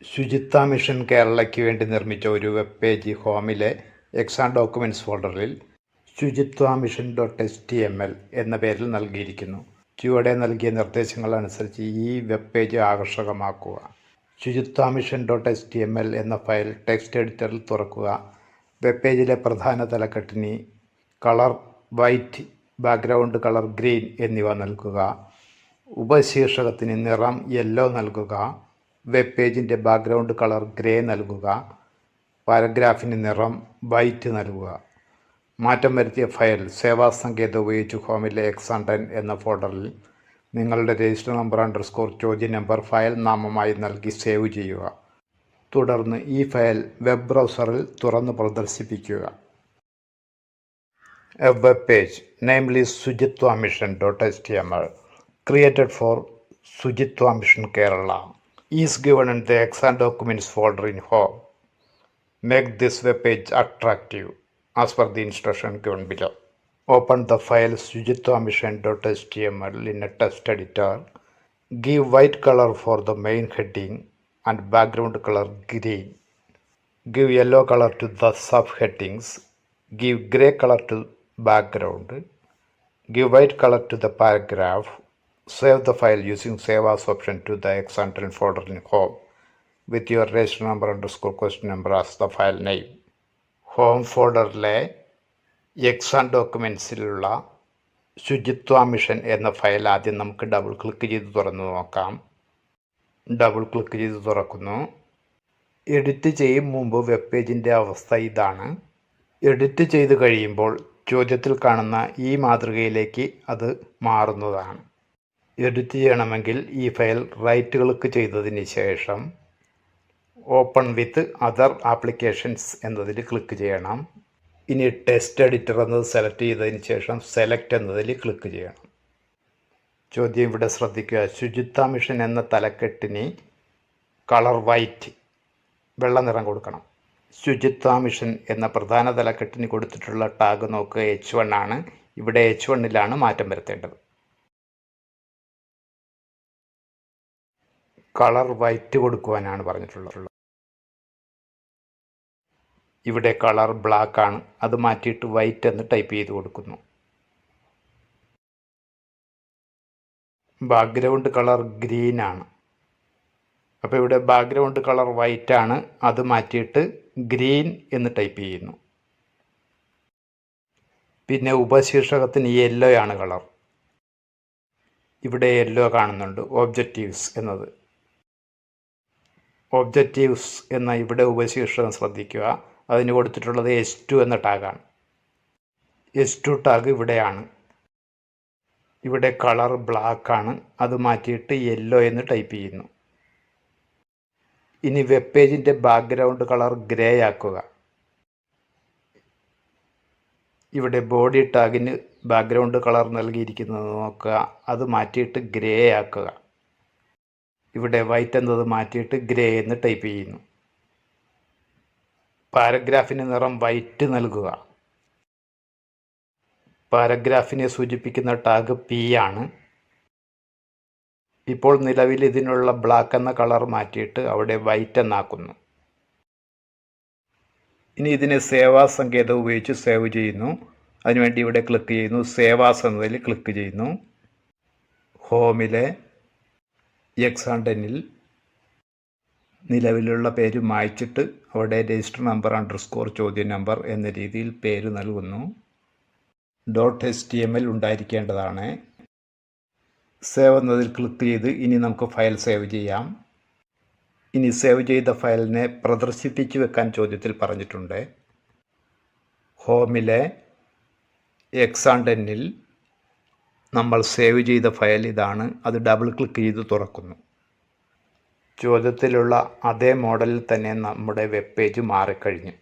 ശുചിത്വ മിഷൻ കേരളയ്ക്ക് വേണ്ടി നിർമ്മിച്ച ഒരു വെബ് പേജ് ഹോമിലെ എക്സാം ഡോക്യുമെൻറ്റ്സ് ഫോൾഡറിൽ ശുചിത്വ മിഷൻ .html എന്ന പേരിൽ നൽകിയിരിക്കുന്നു. ചുവടെ നൽകിയ നിർദ്ദേശങ്ങൾ അനുസരിച്ച് ഈ വെബ് പേജ് ആകർഷകമാക്കുക. ശുചിത്വ മിഷൻ .html എന്ന ഫയൽ ടെക്സ്റ്റ് എഡിറ്ററിൽ തുറക്കുക. വെബ് പേജിലെ പ്രധാന തലക്കെട്ടിന് colour white, background colour green എന്നിവ നൽകുക. ഉപശീർഷകത്തിന് നിറം യെല്ലോ നൽകുക. വെബ് പേജിൻ്റെ ബാക്ക്ഗ്രൗണ്ട് കളർ ഗ്രേ നൽകുക. പാരഗ്രാഫിന് നിറം വൈറ്റ് നൽകുക. മാറ്റം വരുത്തിയ ഫയൽ സേവാസങ്കേതം ഉപയോഗിച്ച് ഹോമിലെ എക്സാം10 എന്ന ഫോൾഡറിൽ നിങ്ങളുടെ രജിസ്റ്റർ നമ്പർ _ ചോദ്യ നമ്പർ ഫയൽ നാമമായി നൽകി സേവ് ചെയ്യുക. തുടർന്ന് ഈ ഫയൽ വെബ് ബ്രൗസറിൽ തുറന്ന് പ്രദർശിപ്പിക്കുക. A web page, namely Shujitwa Mission .html, created for Shujitwa Mission Kerala, is given in the exam documents folder in Home. Make this web page attractive as per the instruction given below. Open the file Shujitwa Mission .html in a text editor. Give white color for the main heading and background color green. Give yellow color to the subheadings. Give gray color to background. Give white color to the paragraph. Save the file using Save As option to the exam10 folder in Home with your register number _ question number as the file name. Home ഫോൾഡറിലെ exam ഡോക്യുമെൻറ്റ്സിലുള്ള ശുചിത്വ mission എന്ന file ആദ്യം നമുക്ക് double click ചെയ്ത് തുറന്നു നോക്കാം. Double click ചെയ്ത് തുറക്കുന്നു. എഡിറ്റ് ചെയ്യും മുമ്പ് വെബ് പേജിൻ്റെ അവസ്ഥ ഇതാണ്. എഡിറ്റ് ചെയ്ത് കഴിയുമ്പോൾ ചോദ്യത്തിൽ കാണുന്ന ഈ മാതൃകയിലേക്ക് അത് മാറുന്നതാണ്. എഡിറ്റ് ചെയ്യണമെങ്കിൽ ഈ ഫയൽ റൈറ്റ് ക്ലിക്ക് ചെയ്തതിന് ശേഷം ഓപ്പൺ വിത്ത് അതർ ആപ്ലിക്കേഷൻസ് എന്നതിൽ ക്ലിക്ക് ചെയ്യണം. ഇനി ടെക്സ്റ്റ് എഡിറ്റർ എന്നത് സെലക്ട് ചെയ്തതിന് ശേഷം സെലക്ട് എന്നതിൽ ക്ലിക്ക് ചെയ്യണം. ചോദ്യം ഇവിടെ ശ്രദ്ധിക്കുക. ശുചിത്വ മിഷൻ എന്ന തലക്കെട്ടിന് കളർ വൈറ്റ്, വെള്ള നിറം കൊടുക്കണം. ശുചിത്വ മിഷൻ എന്ന പ്രധാന തലക്കെട്ടിന് കൊടുത്തിട്ടുള്ള ടാഗ് നോക്കുക, H1 ആണ്. ഇവിടെ H1ലാണ് മാറ്റം വരുത്തേണ്ടത്. കളർ വൈറ്റ് കൊടുക്കുവാനാണ് പറഞ്ഞിട്ടുള്ളത്. ഇവിടെ കളർ ബ്ലാക്ക് ആണ്, അത് മാറ്റിയിട്ട് വൈറ്റ് എന്ന് ടൈപ്പ് ചെയ്ത് കൊടുക്കുന്നു. ബാക്ക്ഗ്രൗണ്ട് കളർ ഗ്രീൻ ആണ്, അപ്പോൾ ഇവിടെ ബാക്ക്ഗ്രൗണ്ട് കളർ വൈറ്റ് ആണ്, അത് മാറ്റിയിട്ട് ഗ്രീൻ എന്ന് ടൈപ്പ് ചെയ്യുന്നു. പിന്നെ ഉപശീർഷകത്തിന് യെല്ലോ ആണ് കളർ, ഇവിടെ യെല്ലോ കാണുന്നുണ്ട്. ഒബ്ജക്റ്റീവ്സ് എന്നത്, ഒബ്ജക്റ്റീവ്സ് എന്ന ഇവിടെ ഉപശീർഷകം ശ്രദ്ധിക്കുക. അതിന് കൊടുത്തിട്ടുള്ളത് S2 എന്ന ടാഗാണ്. S2 ടാഗ് ഇവിടെയാണ്. ഇവിടെ കളർ ബ്ലാക്ക് ആണ്, അത് മാറ്റിയിട്ട് യെല്ലോ എന്ന് ടൈപ്പ് ചെയ്യുന്നു. ഇനി വെബ് പേജിൻ്റെ ബാക്ക്ഗ്രൗണ്ട് കളർ ഗ്രേ ആക്കുക. ഇവിടെ ബോഡി ടാഗിന് ബാക്ക്ഗ്രൗണ്ട് കളർ നൽകിയിരിക്കുന്നത് നോക്കുക, അത് മാറ്റിയിട്ട് ഗ്രേ ആക്കുക. ഇവിടെ വൈറ്റ് എന്നത് മാറ്റിയിട്ട് ഗ്രേ എന്ന് ടൈപ്പ് ചെയ്യുന്നു. പാരഗ്രാഫിന് നിറം വൈറ്റ് നൽകുക. പാരഗ്രാഫിനെ സൂചിപ്പിക്കുന്ന ടാഗ് P ആണ്. ഇപ്പോൾ നിലവിൽ ഇതിനുള്ള ബ്ലാക്ക് എന്ന കളർ മാറ്റിയിട്ട് അവിടെ വൈറ്റ് എന്നാക്കുന്നു. ഇനി ഇതിനെ സേവാസങ്കേതം ഉപയോഗിച്ച് സേവ് ചെയ്യുന്നു. അതിനുവേണ്ടി ഇവിടെ ക്ലിക്ക് ചെയ്യുന്നു. സേവാസ് എന്നതിൽ ക്ലിക്ക് ചെയ്യുന്നു. ഹോമിലെ എക്സാം10ൽ നിലവിലുള്ള പേര് മായ്ച്ചിട്ട് അവിടെ രജിസ്റ്റർ നമ്പർ _ ചോദ്യ നമ്പർ എന്ന രീതിയിൽ പേര് നൽകുന്നു. .html ഉണ്ടായിരിക്കേണ്ടതാണ്. സേവ് എന്നതിൽ ക്ലിക്ക് ചെയ്ത് ഇനി നമുക്ക് ഫയൽ സേവ് ചെയ്യാം. ഇനി സേവ് ചെയ്ത ഫയലിനെ പ്രദർശിപ്പിച്ച് വെക്കാൻ ചോദ്യത്തിൽ പറഞ്ഞിട്ടുണ്ട്. ഹോമിലെ എക്സാം10ൽ നമ്മൾ സേവ് ചെയ്ത ഫയൽ ഇതാണ്. അത് ഡബിൾ ക്ലിക്ക് ചെയ്ത് തുറക്കുന്നു. ചോദ്യത്തിലുള്ള അതേ മോഡലിൽ തന്നെ നമ്മുടെ വെബ് പേജ് മാറിക്കഴിഞ്ഞു.